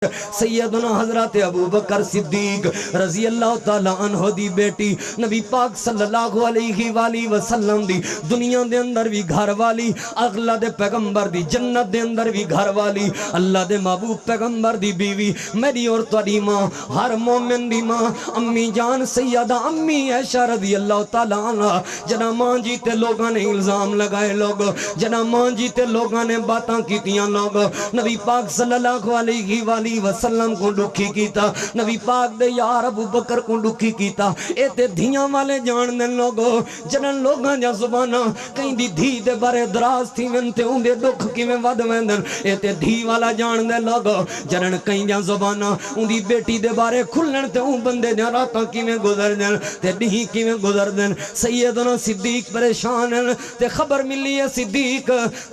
سیدنا حضرت ابو بکر صدیق رضی اللہ تعالیٰ عنہ دی بیٹی نبی پاک صلی اللہ علیہ وآلہ وسلم دی دنیا دے اندر بھی گھر والی، اغلا دے پیغمبر دی جنت دے اندر بھی گھر والی، اللہ دے محبوب پیغمبر دی بیوی، میری اور تاری ماں، ہر مومن دی ماں، امی جان سیدہ امی عائشہ رضی اللہ تعالیٰ عنہ۔ جنا ماں جی تے لوگاں نے الزام لگائے، لوگ جنا ماں جی تے لوگاں نے باتاں کیتیاں، لوگ نبی پاک صلی اللہ علیہ وآلہ وسلم کو دکھی کیتا، نبی پاک دے یار ابو بکر کو دکھی کیتا۔ اے تے دھیاں والے جان دے لوگو، جنن لوگاں جا زبانہ کہیں دی دھی دے بارے دراز تھی ونتے ہوں دے دکھ کی میں ود ویندن۔ اے تے دھی والا جان دے لوگو، جنن کہیں جا زبانہ ہوں دی بیٹی دے بارے کھلن تے ہوں بندے جا راتاں کی میں گزر دن تے دھی کی میں گزر دن۔ سیدنا صدیق پریشان تے خبر ملی ہے صدیق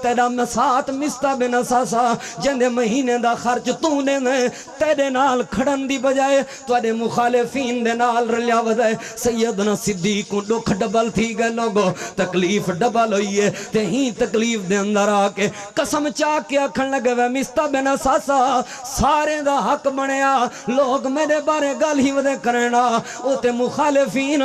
تیرا مسات مستہ بن اساسا جندے مہینے دا خرچ تو نے تیرے نال کھڑن دی بجائے تیرے مخالفین دے نال رلیا ودائے۔ سیدنا صدیق کو دکھ ڈبل تھی گئے، لوگو تکلیف ڈبل ہوئی ہے تے ہی تکلیف دے اندر آکے قسم چاہ کے اکھن لگے وے مستہ بن اساسا سارے دا حق بنیا، لوگ میرے بارے گل ہی ودے کرنا او تے مخالفین،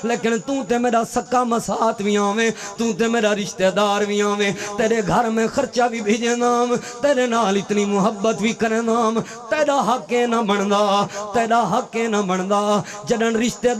لیکن تو تے میرا سکا مسات بھی آویں، تو تے میرا رشتہ دار بھی آویں، تیرے گھر میں خرچہ بھی بھیجے نام، تیرے نال اتنی محبت بھی کرے نام، تیرا حق نہ بندا، تیرا حق نہ بندا۔ جنن رشتہ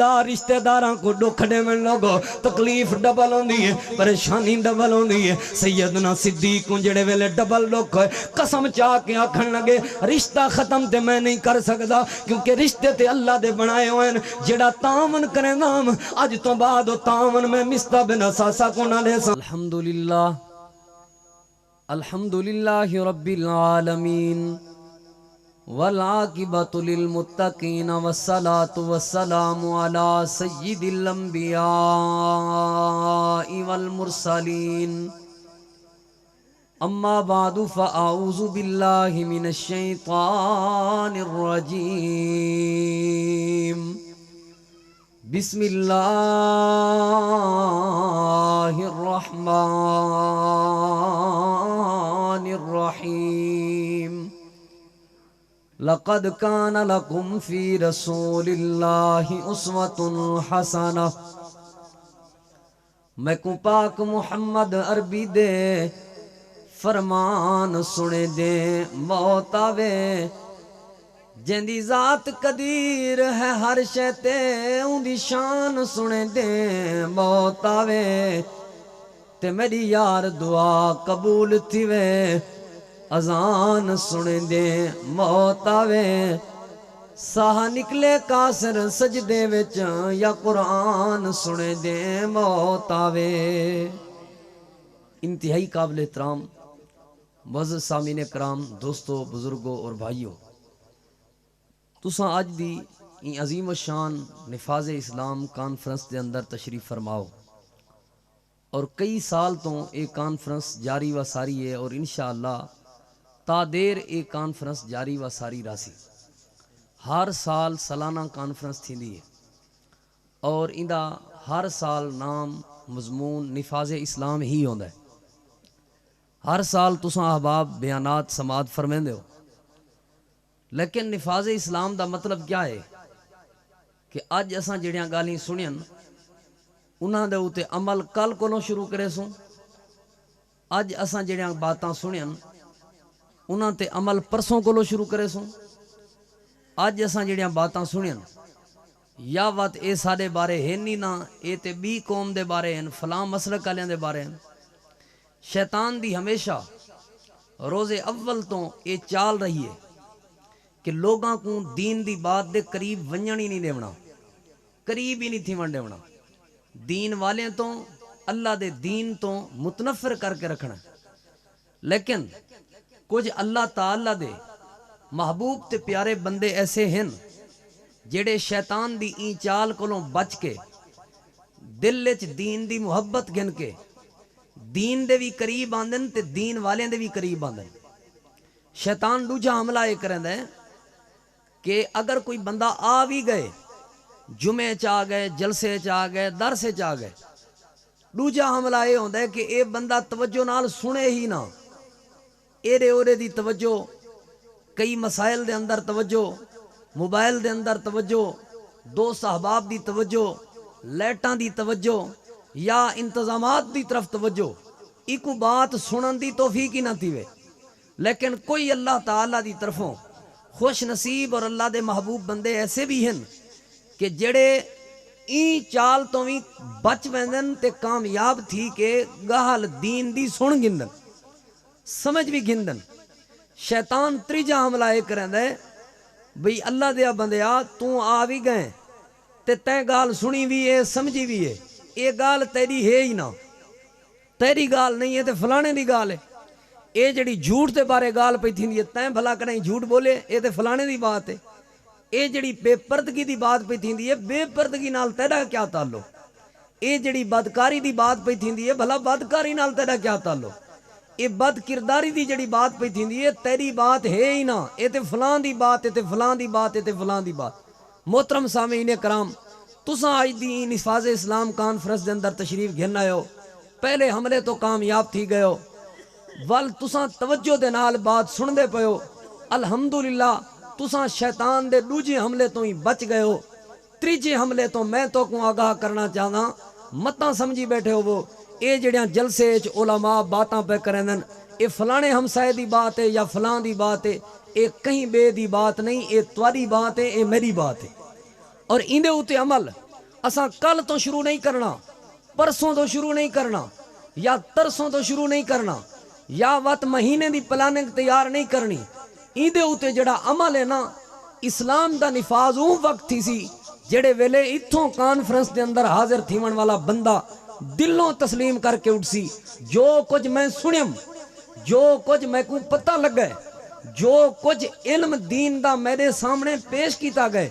داراں کو دکھڑے میں لوگو تکلیف ڈبل ہوندی ہے، پریشانی ڈبل ہوندی ہے۔ سیدنا صدیق کو جڑے ویلے ڈبل دکھ ہوئے، قسم چاہ کے آکھن لگے رشتہ ختم تے میں نہیں کر سکدا، کیونکہ رشتے تے اللہ دے بنائے ہوئے ہیں، جڑا تعاون کرے نام اج تو بعد تعاون میں مستہ بن اساسا کو نہ لے سا۔ الحمدللہ رب العالمین والعاقبۃ للمتقین والصلاة والسلام علی سید الانبیاء والمرسلین، اما بعد فاعوذ باللہ من الشیطان الرجیم، بسم اللہ الرحمن الرحیم، لقد کان لکم فی رسول اللہ اسوۃ حسنہ۔ میں کو پاک محمد عربی دے فرمان سنے دے موت آوے، جیندی ذات قدیر ہے ہر شے تے اون دی شان سنے دے موت آوے، تے میری یار دعا قبول تھی وے اذان سنے دے موت آوے، ساہ نکلے کاسر سجدے وچ یا قرآن سنے دے موت آوے۔ انتہائی قابل احترام معزز سامعین کرام، دوستو، بزرگوں اور بھائیوں، تساں اج دی این عظیم الشان نفاذ اسلام کانفرنس دے اندر تشریف فرماؤ، اور کئی سال تو ایک کانفرنس جاری و ساری ہے، اور انشاءاللہ تا دیر ایک کانفرنس جاری و ساری راسی۔ ہر سال سالانہ کانفرنس تھی دی ہے، اور اندہ ہر سال نام مضمون نفاذ اسلام ہی ہوندہ ہے۔ ہر سال تساں احباب بیانات سماعت فرمیندے ہو، لیکن نفاذ اسلام دا مطلب کیا ہے کہ اج اساں جڑیاں گالیاں سنین انہاں دے اوتے عمل کل کولوں شروع کرے سوں، اج اساں جڑیاں باتاں سنین انہاں تے عمل پرسوں کولوں شروع کرے سوں، اج اساں جڑیاں باتاں سنین یا وات اے ساڈے بارے ہیں نہیں نا، اے تے بی قوم دے بارے ہیں، فلاں مسلک والیاں دے بارے ہیں۔ شیطان دی ہمیشہ روز اول تو اے چال رہی ہے کہ لوگاں کو دین دی بات دے قریب ونجن ہی نہیں دیونا، قریب ہی نہیں تھی ون دیونا، دین والے تو اللہ دے دین تو متنفر کر کے رکھنا۔ لیکن کچھ اللہ تعالیٰ دے محبوب تے پیارے بندے ایسے ہیں جڑے شیطان دی این چال کولوں بچ کے دل وچ دین دی محبت گن کے دین دے بھی قریب آندن تے دین والے دے بھی قریب آندن۔ شیطان دوجا حملہ یہ کرن ہے کہ اگر کوئی بندہ آ بھی گئے، جمعے چاہ گئے، جلسے چاہ گئے، درسے چاہ گئے، دوجا حملہ یہ ہوتا ہے کہ اے بندہ توجہ نال سنے ہی نہ، ایرے اورے دی توجہ کئی مسائل دے اندر توجہ، موبائل دے اندر توجہ، دوست احباب دی توجہ، لیٹاں دی توجہ یا انتظامات دی طرف توجہ، ایکو بات سنن دی توفیق ہی نہ تیوے. لیکن کوئی اللہ تعالیٰ دی طرفوں خوش نصیب اور اللہ دے محبوب بندے ایسے بھی ہیں کہ جڑے این چال تو بھی بچ ویندن تے کامیاب تھی کہ گہل دین دی سن گندن سمجھ بھی گندن. شیطان تریجا حملہ ایک رہندا ہے بھئی اللہ دیا بندیا تو آ بھی گئے تے تے گال سنی بھی ہے سمجھی بھی ہے، اے گال تیری ہے ہی نہ، تیری گال نہیں ہے تے فلانے دی گال ہے. اے جڑی جھوٹ تے بارے گال پئی تھیندی ہے تیں بھلا کریں جھوٹ بولے اے تے فلانے دی بات ہے. اے جڑی بے پردگی دی بات پئی تھیندی ہے بے پردگی نال تیرا کیا تعلق. اے جڑی بدکاری دی بات پئی تھیندی ہے بھلا بدکاری نال تیرا کیا تعلق. اے بد کرداری دی جڑی بات پئی تھیندی ہے تیری بات ہے ہی نہ، اے تے فلان دی بات ہے تے فلان دی بات ہے تے فلان دی بات. محترم سامعین کرام، تساں آج دی نفاذ اسلام کانفرنس دے اندر تشریف گھن آئے ہو، پہلے حملے تو کامیاب تھی گئے ہو، ول تساں توجہ دے نال بات سن دے پئے ہو. الحمدللہ تساں شیطان دے دوجے حملے تو ہی بچ گئے ہو. تیجے حملے تو میں تو کو آگاہ کرنا چاہنا متاں سمجھی بیٹھے ہو وہ اے جڑیاں جلسے چ علماء باتاں پہ کرندن اے فلانے ہمسائے دی بات ہے یا فلان دی بات ہے، اے کہیں بے دی بات نہیں، اے تواری بات ہے، اے میری بات ہے. اور ایندے اوتے عمل اساں کل تو شروع نہیں کرنا، پرسوں تو شروع نہیں کرنا، یا ترسوں تو شروع نہیں کرنا، یا وقت مہینے دی پلاننگ تیار نہیں کرنی. ایندے اوتے جڑا عمل ہے نا اسلام دا نفاذ اون وقت تھی سی جڑے ویلے اتھوں کانفرنس دے اندر حاضر تھیون والا بندہ دلوں تسلیم کر کے اٹھ سی. جو کچھ میں سنیم، جو کچھ میں کو پتہ لگ گئے، جو کچھ علم دین دا میرے سامنے پیش کیتا گئے،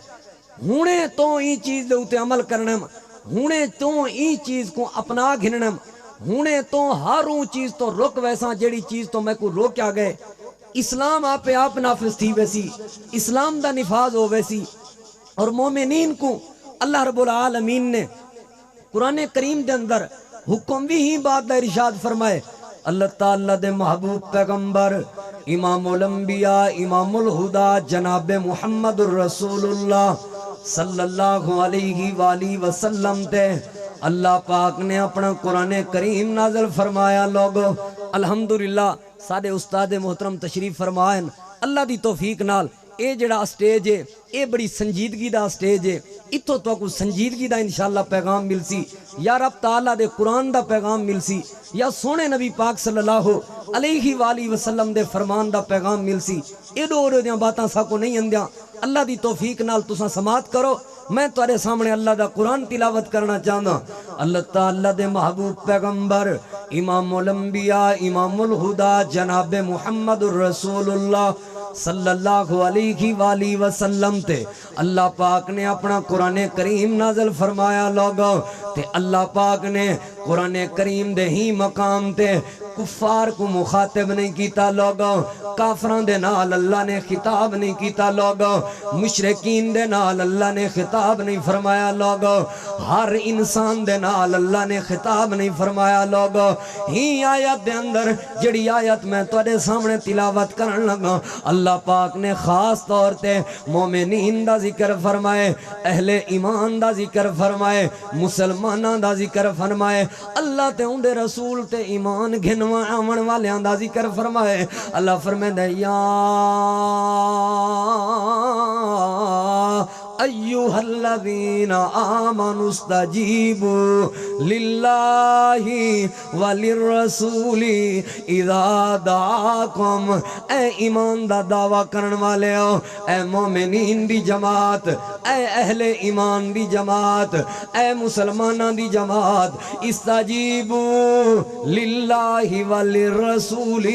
ہونے تو این چیز دے اوتے عمل کرنم، ہونے تو این چیز کو اپنا گھننم، ہونے تو ہر اون چیز تو رک ویسا جیڑی چیز تو میں کو روکیا گئے. اسلام آپ آپ نافذ تھی ویسی، اسلام دا نفاذ ہو ویسی. اور مومنین کو اللہ رب العالمین نے قرآن کریم دے اندر حکم بھی ہی بات دا ارشاد فرمائے. اللہ تعالیٰ دے محبوب پیغمبر امام الانبیاء امام الہدا جناب محمد الرسول اللہ صلی اللہ علیہ وآلہ وسلم تے اللہ پاک نے اپنا قرآن کریم نازل فرمایا. لوگو الحمدللہ سارے استاد محترم تشریف فرمائن اللہ دی توفیق نال. اے جڑا سٹیج ہے اے بڑی سنجیدگی دا سٹیج ہے، اتھو تو کو سنجیدگی دا انشاءاللہ پیغام مل سی، یا رب تعالیٰ دے قرآن دا پیغام مل سی، یا سونے نبی پاک صلی اللہ علیہ وآلہ وسلم دے فرمان دا پیغام مل سی. ایڈو دیاں باتاں سا کو نہیں اندیاں. اللہ دی توفیق نال تساں سماعت کرو. میں تارے سامنے اللہ دا قرآن تلاوت کرنا چاہنا. اللہ تعالیٰ دے محبوب پیغمبر امام الانبیاء امام الہدا جناب محمد الرسول اللہ صلی اللہ علیہ وآلہ وسلم تے اللہ پاک نے اپنا قرآن کریم نازل فرمایا. لوگو تے اللہ پاک نے قرآن کریم دے ہی مقام تے کفار کو مخاطب نہیں کیتا. لوگو کافران دے نال اللہ نے خطاب نہیں کیتا. لوگو مشرکین دے نال اللہ نے خطاب نہیں فرمایا. لوگو ہر انسان دے نال اللہ نے خطاب نہیں فرمایا. لوگو ہی آیت دے اندر جڑی آیت میں تواڈے سامنے تلاوت کرن لگا اللہ پاک نے خاص طور تے مومنین دا ذکر فرمائے، اہل ایمان دا ذکر فرمائے، مسلماناں دا ذکر فرمائے، اللہ تے اون دے رسول تے ایمان گھنوا آمن والیاں دا ذکر فرمائے. اللہ فرمائے یا ایوہ الذین آمنوا استجیبوا للہ وللرسول اذا دعاکم. اے ایمان دا دعویٰ کرن والے ہو، اے مومنین دی جماعت، اے اہل ایمان دی جماعت، اے مسلمانان دی جماعت، استجیبوا للہ وللرسول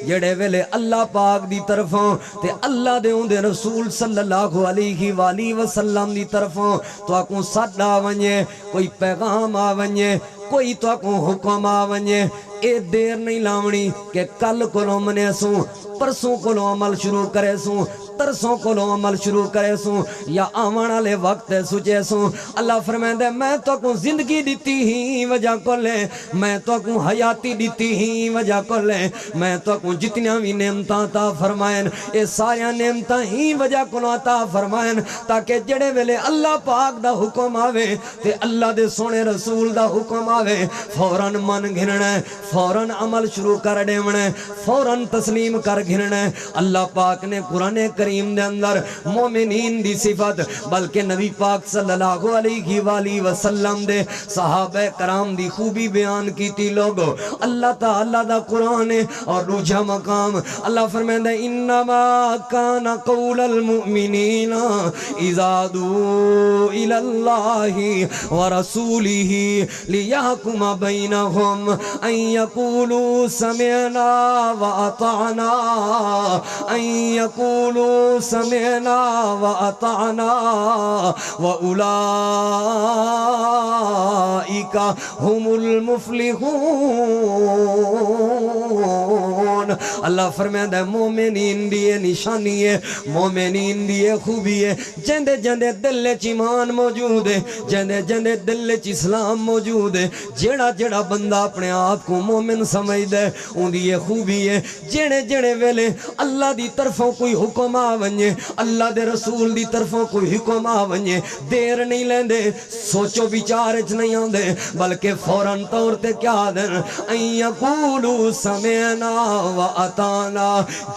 جڑے ویلے اللہ پاک دی طرفوں تے اللہ دے اون دے رسول صلی اللہ علیہ وآلہ وسلم دی طرفوں تو آکوں صدا ونجے، کوئی پیغام آ ونجے، کوئی تو آکوں حکم آ ونجے، اے دیر نہیں لاونی کہ کل کو منے سوں پرسوں کو عمل شروع کرے سوں ترسوں کو عمل شروع کرے سوں یا آوان والے وقت سوچے سوں اللہ فرمائے میں تو کو زندگی دیتی ہی وجہ کو لے میں تو کو حیاتی دیتی ہی وجہ کو لے میں تو کو جتنیاں بھی نعمتاں عطا فرمائیں اے ساریاں نعمتاں ہی وجہ کو عطا فرمائیں تاکہ جڑے ویلے اللہ پاک دا حکم آوے تے اللہ دے سونے رسول دا حکم آوے فوراً من گھننا فوراً عمل شروع کر دیونا فوراً تسلیم کر گھننا اللہ پاک نے قرآن کریم دے اندر مومنین دی صفت بلکہ نبی پاک صلی اللہ علیہ وآلہ وسلم دے صحابہ کرام دی خوبی بیان کی تھی لوگو اللہ تعالیٰ دا قرآن اور روجہ مقام اللہ فرمائے انما کان قول المؤمنین اذا دعوا الی اللہ ورسولہ لیحکم بینہم ان یقولوا سمعنا واطعنا ان یقولوا سمعنا واطعنا واولئک هم المفلحون اللہ فرمائے مومنین دیئے نشانی ہے مومنین دیئے خوبی ہے جندے جندے دل چ ایمان موجود ہے جندے جندے دل چ اسلام موجود ہے جیڑا جیڑا بندہ اپنے آپ کو مومن سمجھ دے ان دی خوبی ہے جڑے جڑے ویلے اللہ دی طرفوں کوئی حکم آونجے اللہ دے رسول دی طرفوں کوئی حکم آونجے دیر نہیں لیندے سوچو بیچارچ نہیں آندے بلکہ فوراً طور تے کیا دن ان یقولوا سمعنا واطعنا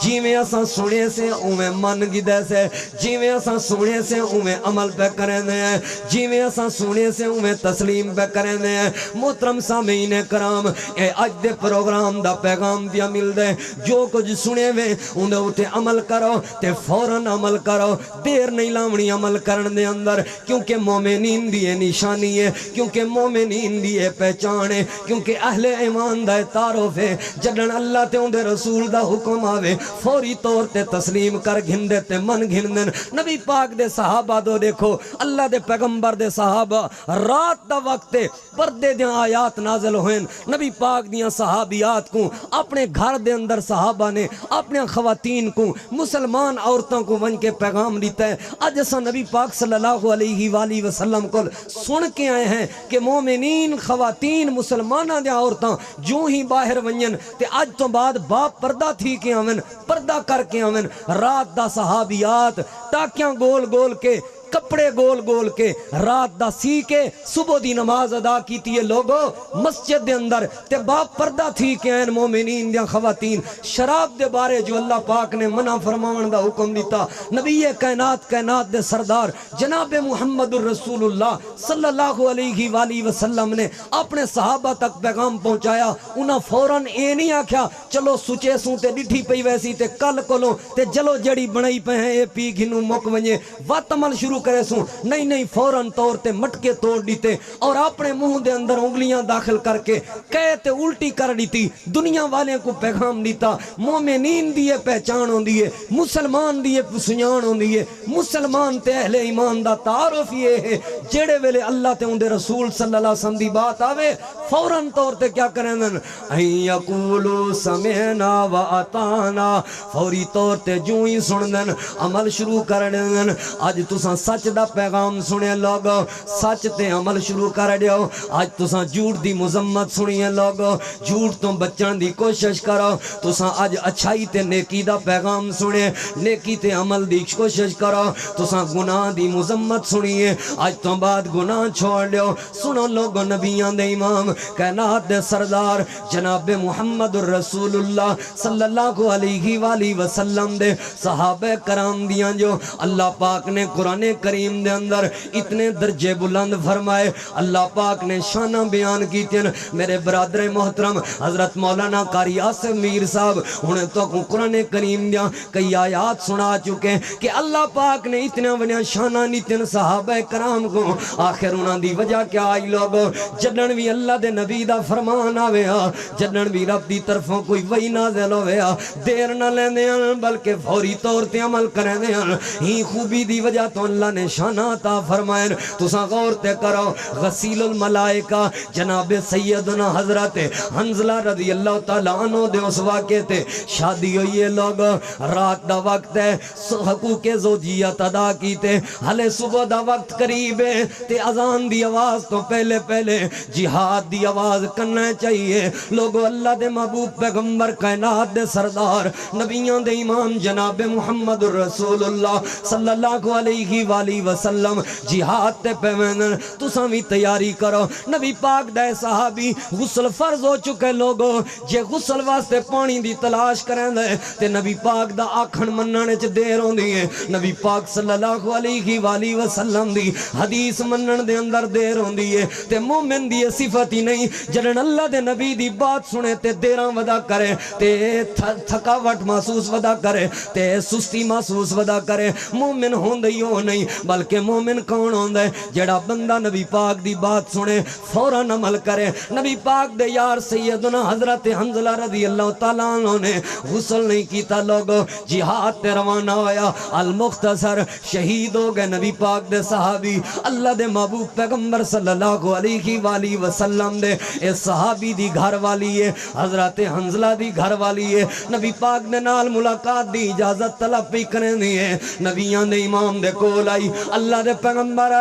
جیویں اساں سنے سے اویں من گدے سے جیویں اساں سنے سے اویں عمل پہ کرنے ہیں جیویں اساں سنے سے اویں تسلیم پہ کرنے ہیں محترم سامعین کرام اے اج دے پروگرام دا پیغام دیا مل دے جو کچھ سنے وے اندے اتے عمل کرو تے فوراً عمل کرو دیر نہیں لاونی عمل کرن دے اندر کیونکہ مومنین دی نشانی ہے کیونکہ مومنین دی پہچان ہے کیونکہ اہل ایمان دا تعارف ہے جدن اللہ تے اندے رسول دا حکم آوے فوری طور تے تسلیم کر گھندے تے من گھندن نبی پاک دے صحابہ دو دیکھو اللہ دے پیغمبر دے صحابہ رات دا وقت پردے دے آیات نازل ہوئن نبی پاک دیاں صحابیات کو اپنے گھر دے اندر صحابہ نے اپنے خواتین کو مسلمان عورتوں کو ون کے پیغام دیتا ہے آج ایسا نبی پاک صلی اللہ علیہ وآلہ وسلم کو سن کے آئے ہیں کہ مومنین خواتین مسلمانہ دے عورتاں جو ہی باہر ونین تے آج تو بعد باپ پردہ تھی کے آمن پردہ کر کے آمن رات دا صحابیات تاکیاں گول گول کے کپڑے گول گول کے رات دا سی کے صبح دی نماز ادا کیتی ہے لوگو مسجد دے اندر تے باپ پردہ تھی کہ این مومنین دیا خواتین شراب دے بارے جو اللہ پاک نے منع فرماون دا حکم دیتا نبی کائنات دے سردار جناب محمد الرسول اللہ صلی اللہ علیہ وآلہ وسلم نے اپنے صحابہ تک پیغام پہنچایا انہاں فوراً اے نہیں آکھیا چلو سچے سوں تے ڈٹھی پئی ویسی تے کل کولوں تے جلو جڑی بنائی پہ ہیں اے پی گھنو مک ونجے وات عمل شروع کرے سوں نہیں فوراً طور تے مٹکے توڑ دیتے اور اپنے منہ دے اندر انگلیاں داخل کر کے کہتے الٹی کر دیتی دنیا والے کو پیغام دیتا مومنین دیئے پہچان ہوں دیئے مسلمان دیئے پسیان ہوں دیئے مسلمان تے اہل ایمان دا تعارف یہ ہے جڑے ویلے اللہ تے اندے رسول صلی اللہ علیہ وسلم دی بات آوے فوراً طور تے کیا کریں دن این یقولو سمعنا و اطعنا فوری طور تے جو ہی سن دن عمل شروع کر دن آج تساں سچ دا پیغام سنے لوگو سچ تے عمل شروع کر دیو آج تساں جھوٹ دی مذمت سنیے لوگو جھوٹ تو بچن دی کوشش کرو تساں آج اچھائی تے نیکی دا پیغام سنے نیکی تے عمل دی کوشش کرو تساں گناہ دی مذمت سنیے آج تو بعد گناہ چھوڑ دیو سنو لوگو نبیان دے امام کائنات دے سردار جناب محمد الرسول اللہ صلی اللہ علیہ وآلہ وسلم دے صحابہ کرام دیاں جو اللہ پاک نے قرآن کریم دے اندر اتنے درجے بلند فرمائے اللہ پاک نے شانہ بیان کی تین میرے برادر محترم حضرت مولانا قاری آصف میر صاحب انہیں تو قرآن کریم دیا کئی آیات سنا چکے کہ اللہ پاک نے اتنے ونیا شانہ نیتن صحابہ کرام کو آخر انہاں دی وجہ کیا آئی لوگو جدن بھی اللہ دے نبی دا فرمان آویا جدن بھی رب دی طرفوں کوئی وحی نازل ہویا دیر نہ لیندے ہیں بلکہ فوری طور تے عمل کریں دے ہیں ہی خوبی دی وجہ تو اللہ مولا نے شان عطا فرمائے تساں غور تے کرو غسیل الملائکہ جناب سیدنا حضرت حنظلہ رضی اللہ تعالیٰ عنہ دے اس واقعے تے شادی ہوئی ہے لوگ رات دا وقت ہے حقوق زوجیت ادا کیتے ہلے صبح دا وقت قریب ہے تے اذان دی آواز تو پہلے پہلے جہاد دی آواز کرنا چاہیے لوگو اللہ دے محبوب پیغمبر کائنات دے سردار نبیوں دے امام جناب محمد رسول اللہ صلی اللہ علیہ وآلہ وسلم جہاد تے پیوینن تساں بھی تیاری کرو نبی پاک دے صحابی غسل فرض ہو چکے لوگو جے غسل واسطے پانی دی تلاش کریں دے تے نبی پاک دا آکھن مننے چ دیر ہوندی ہے نبی پاک صلی اللہ علیہ وآلہ وسلم دی حدیث منن دے اندر دیر ہوندی ہے تے مومن دی صفت ہی نہیں جنن اللہ دے نبی دی بات سنے تے دیراں ودا کرے تے تھکاوٹ محسوس ودا کرے تے سستی محسوس ودا کرے مومن ہوندے ہی ہو نہیں بلکہ مومن کون ہوندے جڑا بندہ نبی پاک دی بات سنے فوراً عمل کرے نبی پاک دے یار سیدنا حضرت حنظلہ رضی اللہ تعالیٰ عنہ نے غسل نہیں کیتا لوگو جہاد تے روانہ ہویا المختصر شہید ہو گئے نبی پاک دے صحابی اللہ دے محبوب پیغمبر صلی اللہ علیہ وآلہ وسلم دے اس صحابی دی گھر والی ہے حضرت حنظلہ دی گھر والی ہے نبی پاک دے نال ملاقات دی اجازت طلب بھی کریں دی ہے نبیاں دے امام دے کول آئی اللہ دے پیغمبر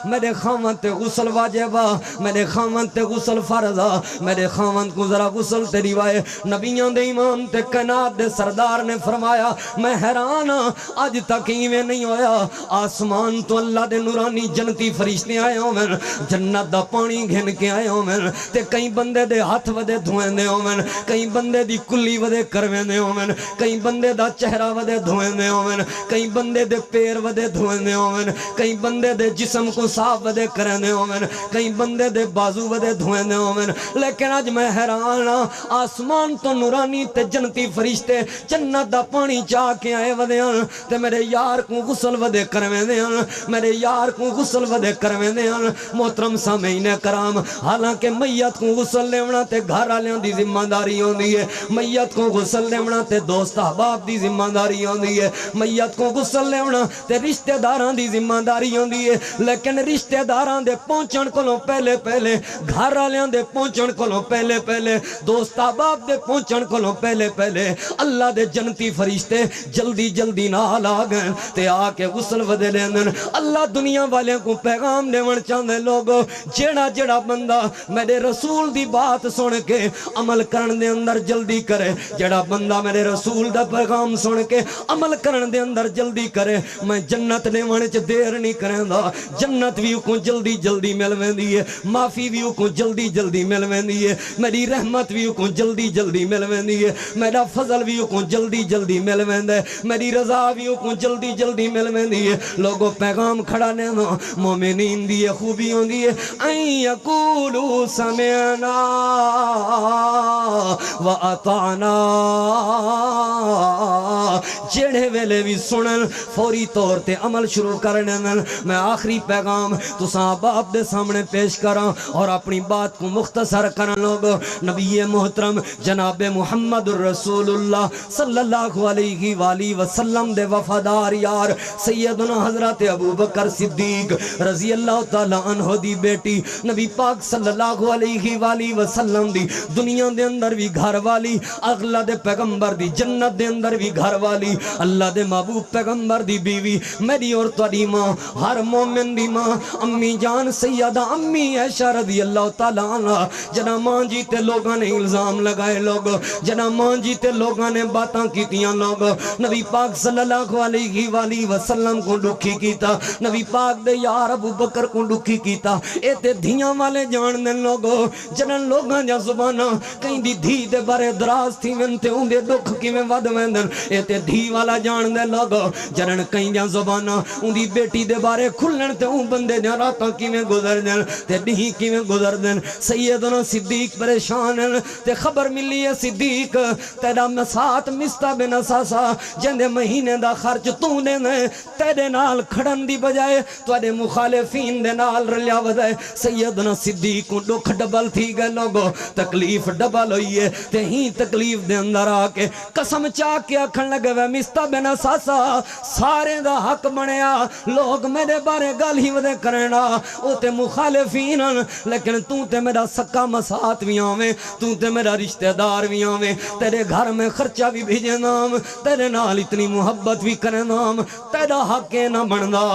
میرے خامن تے غسل واجبا میرے خامن تے غسل فرضا میرے خامن کو ذرا غسل تے روائے نبیاں دے امام تے کائنات دے سردار نے فرمایا میں حیران آج تک ایویں نہیں ہویا آسمان تو اللہ دے نورانی جنتی فرشتے آئے ہوئے جنت دا پانی گھن کے آئے ہوئے تے کئی بندے دے ہاتھ ودے دھوئیں دے ہوئے کئی بندے دی کلی ودے کرویں دے ہوئے کئی بندے دا چہرہ ودے دھوئیں دے ہوئے کئی بندے دے پیر ودے دھوئیں دے ہوئے کئی بندے دے جسم کو صاف ودے کریں دے ہوئے کئی بندے دے بازو ودے دھوئیں دے ہوئے لیکن آج میں حیران آسمان تو نورانی تے جنتی فرشتے جنت دا پانی چاہ کے آئے ودے تے میرے یار کو غسل ودے کرویں دے میرے یار کو غسل ودے کرویں دے محترم سامعین کرام حالانکہ میت کو غسل لیونا تے گھر آلیاں دی ذمہ داری ہوندی ہے میت کو غسل لیونا تے دوست احباب دی ذمہ داری ہوندی ہے میت کو غسل لیونا تے رشتہ داراں دی ذمہ داری ہوندی ہے لیکن رشتہ داراں دے پہنچن کولوں پہلے پہلے گھر آلیاں دے پہنچن کولوں پہلے پہلے دوست احباب دے پہنچن کولوں پہلے پہلے اللہ دے جنتی فرشتے جلدی جلدی نال آ گئے تے آ کے غسل ودے لیندن اللہ دنیا والے کو پیغام دیون چاہندے لوگو جیڑا جیڑا بندہ میرے رسول دی بات سن کے عمل کرن دے اندر جلدی کرے جیڑا بندہ میرے رسول دا پیغام سن کے عمل کرن دے اندر جلدی کرے میں جنت لیوان چ دیر نہیں کریں دا جنت بھی کو جلدی جلدی مل ویندی ہے معافی بھی کو جلدی جلدی مل ویندی ہے میری رحمت بھی کو جلدی جلدی مل ویندی ہے میرا فضل بھی کو جلدی جلدی مل ویندا ہے میری رضا بھی کو جلدی جلدی مل ویندی ہے لوگوں پیغام کھڑا نے مومنین دی خوبی ہوندی ہے این یقولوا سمعنا واطعنا جڑے ویلے بھی سنن فوری طور تے عمل شروع کرنے میں آخری پیغام تساں باپ دے سامنے پیش کراں اور اپنی بات کو مختصر کرن لوگ نبی محترم جناب محمد رسول اللہ صلی اللہ علیہ وآلہ وسلم دے وفادار یار سیدنا حضرت ابوبکر صدیق رضی اللہ تعالی عنہ دی بیٹی نبی پاک صلی اللہ علیہ وآلہ وسلم دی دنیا دے اندر بھی گھر والی اغلا دے پیغمبر دی جنت دے اندر بھی گھر والی اللہ دے محبوب پیغمبر دی بیوی میری اور تاری ماں ہر مومن دی ماں امی جان سیدہ امی عائشہ رضی اللہ تعالیٰ عنہ جنا ماں جی تے لوگاں نے الزام لگائے لوگ جنا ماں جی تے لوگاں نے باتاں کیتیاں لوگ نبی پاک صلی اللہ علیہ وآلہ وسلم کو دکھی کیتا نبی پاک دے یار ابو بکر کو دکھی کیتا اے تے دھیاں والے جان دے لوگو جنن لوگاں جا زبانہ کہیں دی دھی دے بارے دراز تھی ونتے ہوں دے دکھ کی میں ود ویندن اے تے دھی والا جان دے لوگو جنن کہیں جا زبانہ ہوں دی بیٹی دے بارے کھلن تے ہوں بندے جا راتاں کی میں گزر دن تے دھی کی میں گزر دن سیدنا صدیق پریشان تے خبر ملی ہے صدیق تیرا مسات مستا بن اساسا جندے مہینے دا خرچ تو نے تیرے نال کھڑن دی بجائے توڑے مخالفین دے نال رلیا ودائے سیدنا صدیق کو دکھ ڈبل تھی گئے لوگو تکلیف ڈبل ہوئی ہے تے ہی تکلیف دے اندر آکے قسم چاہ کے اکھن لگے وے مستا بن اساسا سارے دا حق بنیا لوگ میرے بارے گل ہی ودے کرنا او تے مخالفین لیکن تو تے میرا سکا مسات بھی آویں تو تے میرا رشتہ دار بھی آویں تیرے گھر میں خرچہ بھی بھیجے نام تیرے نال اتنی محبت بھی کرے نام تیرا حق نہ بندا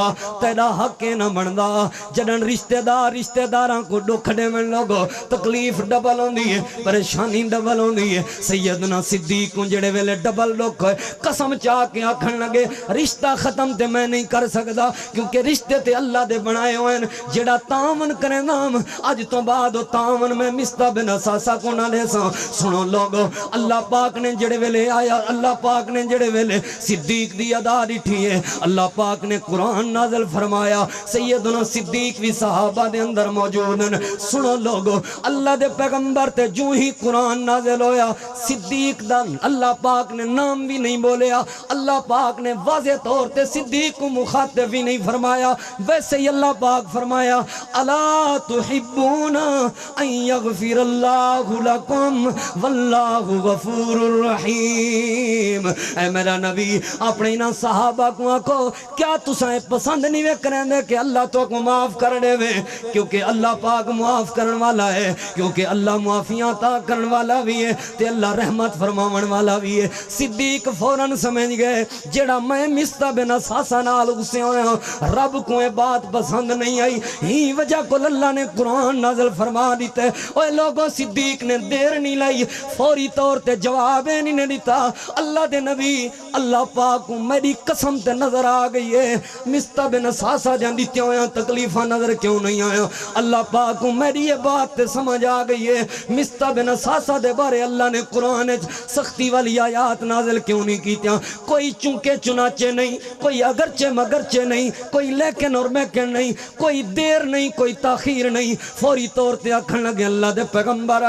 تیرا حق نہ بندا جدن رشتہ داراں کو ڈوکھڑے میں لوگو تکلیف ڈبل ہوندی ہے پریشانی ڈبل ہوندی ہے سیدنا صدیق کو جڑے ویلے ڈبل لوگ قسم چاہ کے آکھن لگے رشتہ ختم تے میں نہیں کر سکدا کیونکہ رشتے تے اللہ دے بنائے ہوئے جڑا تعاون کرے نام اج تو بعد تعاون میں مصطفی بن اساسا کو نہ لے سا سنو لوگو اللہ پاک نے جڑے ویلے آیا اللہ پاک نے جڑے ویلے صدیق دی ادا ڈٹھی ہے اللہ پاک نے قرآن نازل فرمایا سیدنا صدیق بھی صحابہ دے اندر موجود ہیں سنو لوگو اللہ دے پیغمبر تے جو ہی قرآن نازل ہویا صدیق دا اللہ پاک نے نام بھی نہیں بولیا اللہ پاک نے واضح طور تے صدیق کو مخاطب بھی نہیں فرمایا ویسے ہی اللہ پاک فرمایا الا تحبون ان یغفر اللہ لکم واللہ غفور الرحیم اے میرا نبی اپنے انہاں صحابہ کو آکھو کیا تسائیں پسند نہیں وے کریں دے کہ اللہ تو کو معاف کر دے وے کیونکہ اللہ پاک معاف کرن والا ہے کیونکہ اللہ معافیاں عطا کرن والا بھی ہے تے اللہ رحمت فرماون والا بھی ہے صدیق فوراً سمجھ گئے جڑا میں مصطفی بن اساسا نال غصے ہویا رب کو یہ بات پسند نہیں آئی ہی وجہ کو اللہ نے قرآن نازل فرما دیتا ہے اوے لوگوں صدیق نے دیر نہیں لائی فوری طور تے جواب نہیں دیتا اللہ دے نبی اللہ پاک کو میری قسم تے نظر آ گئی ہے مصطفی بن اساسا جان دیتے ہویا تکلیفہ نظر کیوں نہیں آیا اللہ پاک کو میری یہ بات تے سمجھ آ گئی ہے مصطفی بن اساسا دے بارے اللہ نے قرآن سختی والی آیات نازل کیوں نہیں کیتیاں کوئی چونکہ چنانچہ نہیں کوئی اگرچہ مگرچہ نہیں کوئی لیکن اور میکن نہیں کوئی دیر نہیں کوئی تاخیر نہیں فوری طور تے آکھن لگے اللہ دے پیغمبر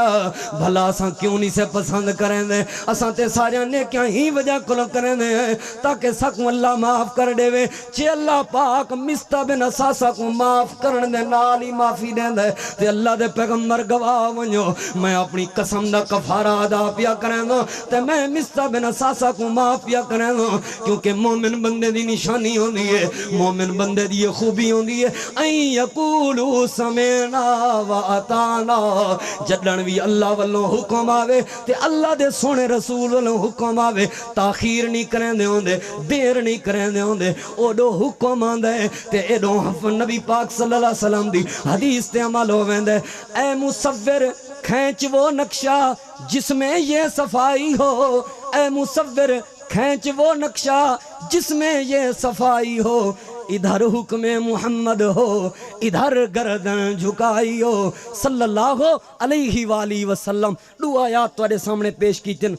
بھلا اساں کیوں نہیں سے پسند کریں دے اساں تے سارے نیکیاں ہی وجہ کل کریں دے تاکہ سکوں اللہ معاف کر دے وے چے اللہ پاک مصطفی بن اساسا کو معاف کرن دے نال ہی معافی دے دے تے اللہ دے پیغمبر گواہ ونجو میں اپنی قسم دا کفارہ ادا پیا کریں دو تے میں مصطفی بن اساسا کو معاف پیا کریں دو کیونکہ مومن بندے دی نشانی ہوندی ہے مومن بندے دی خوبی ہوندی ہے این یقولو سمعنا و اطعنا جدن بھی اللہ والوں حکم آوے تے اللہ دے سونے رسول والوں حکم آوے تاخیر نہیں کریں دے ہوندے دیر نہیں کریں دے ہوندے اوڈو حکم آندے تے ایڈو نبی پاک صلی اللہ علیہ وسلم دی حدیث تے عمل ہوویندے اے مصور کھینچ وہ نقشہ جس میں یہ صفائی ہو اے مصور کھینچ وہ نقشہ جس میں یہ صفائی ہو ادھر حکم محمد ہو ادھر گردن جھکائی ہو صلی اللہ علیہ وآلہ وسلم دو آیات تواڈے سامنے پیش کیتن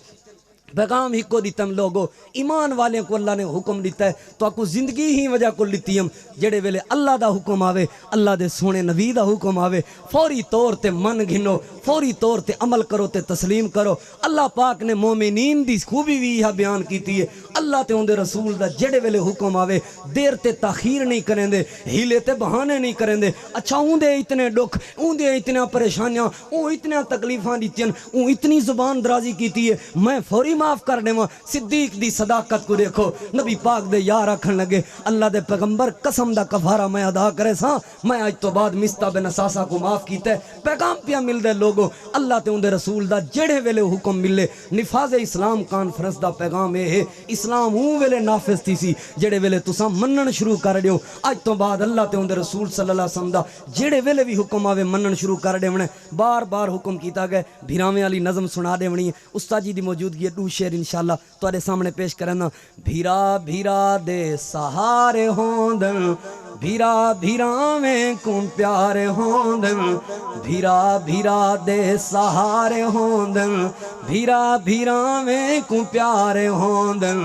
پیغام ہی کو دیتا ہم لوگوں ایمان والے کو اللہ نے حکم دیتا ہے تو آپ کو زندگی ہی وجہ کو لیتی ہم جڑے ویلے اللہ دا حکم آوے اللہ دے سونے نبی دا حکم آوے فوری طور تے من گھنو فوری طور تے عمل کرو تے تسلیم کرو اللہ پاک نے مومنین دی خوبی بھی یہ بیان کیتی ہے اللہ تے ان دے رسول دا جڑے ویلے حکم آوے دیر تے تاخیر نہیں کریں دے ہیلے تے بہانے نہیں کریں دے اچھا اون دے اتنے ڈک اون دے اتنا پریشانیاں اون اتنا تکلیفاں دیتیاں اون اتنی زبان درازی کیتی ہے میں فوری معاف کر دے ماں صدیق دی صداقت کو دیکھو نبی پاک دے یار رکھن لگے اللہ دے پیغمبر قسم دا کفارہ میں ادا کرے ساں میں آج تو بعد مصطفی بن اساسا کو معاف کیتے پیغام پیا مل دے لوگو اللہ تے ان دے رسول دا جڑے ویلے حکم ملے نفاذ اسلام کانفرنس دا پیغام ہے اسلام اون ویلے نافذ تھی سی جڑے ویلے تساں منن شروع کر دیو آج تو بعد اللہ تے ان دے رسول صلی اللہ علیہ وسلم دا جڑے ویلے بھی حکم آوے منن شروع کر دے ونے بار بار حکم کیتا گئے بھیراویں والی نظم سنا دے ونی استاد جی دی موجودگی دو شعر انشاءاللہ تواڈے سامنے پیش کرنا بھیرا بھیرا دے سہارے ہوندن بھیرا بھیراویں کو پیارے ہوندن بھیرا بھیرا دے سہارے ہوندن بھیرا بھیراویں کو پیارے ہوندن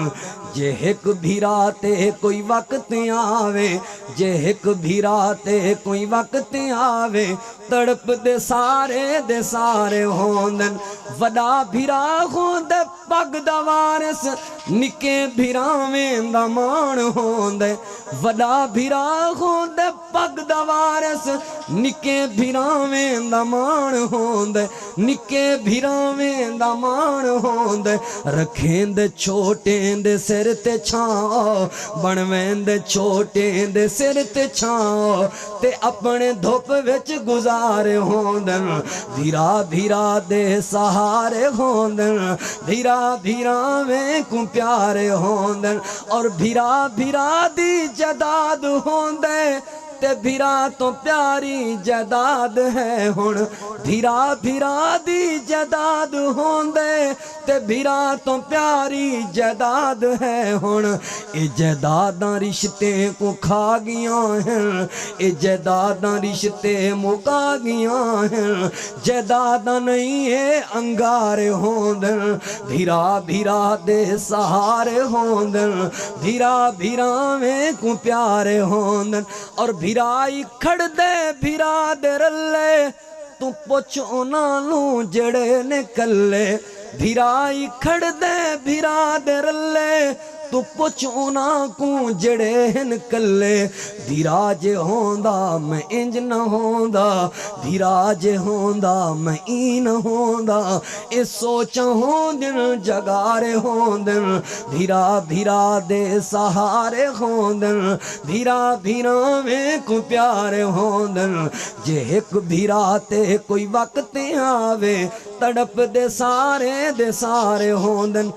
جے ایک بھیرا تے کوئی وقت آوے جے ایک بھیرا تے کوئی وقت آوے تڑپ دے سارے ہوندن وڈا بھرا ہوندے پگ دا وارث نکے بھراویں دا مان ہوندے وڈا بھرا ہوندے پگ دا وارث نکے بھراویں دا مان ہوندے نکے بھراویں دا مان ہوندے رکھیں دے چھوٹیں دے سر تے چھاں بنویں دے چھوٹیں دے سر تے چھاں تے اپنے دھوپ وچ گزارے ہوندن دھیرا دھیرا دے سہارے ہوندن دھیرا دھیرا میں کو پیارے ہوندن اور بھیرا بھیرا دی جداد ہوندے تے بھیرا تو پیاری جداد ہے ہن بھیرا بھیرا دی جداد ہوندے تے بھیرا تو پیاری جداد ہے ہن اے جداداں رشتے کو کھا گیاں ہیں اے جداداں رشتے مکا گیاں ہیں جداداں نہیں اے انگارے ہوندن بھیرا بھیرا دے سہارے ہوندن بھیرا بھیرا میں کو پیارے ہوندن اور بھیرائی کھڑ دے بھیرا دے رلے تو پوچھ انہوں جڑے نکلے بھیرائی کھڑ دے بھیرا دے رلے تو پوچھ انہاں کو جڑے نکلے بھیرا جے ہوندا میں انج نہ ہوندا بھیرا جے ہوندا میں این ہوندا اے سوچاں ہوندن جگارے ہوندن بھیرا بھیرا دے سہارے ہوندن بھیرا بھیرا میں کو پیارے ہوندن جے ایک بھیرا تے کوئی وقت آوے تڑپ دے سارے ہوندن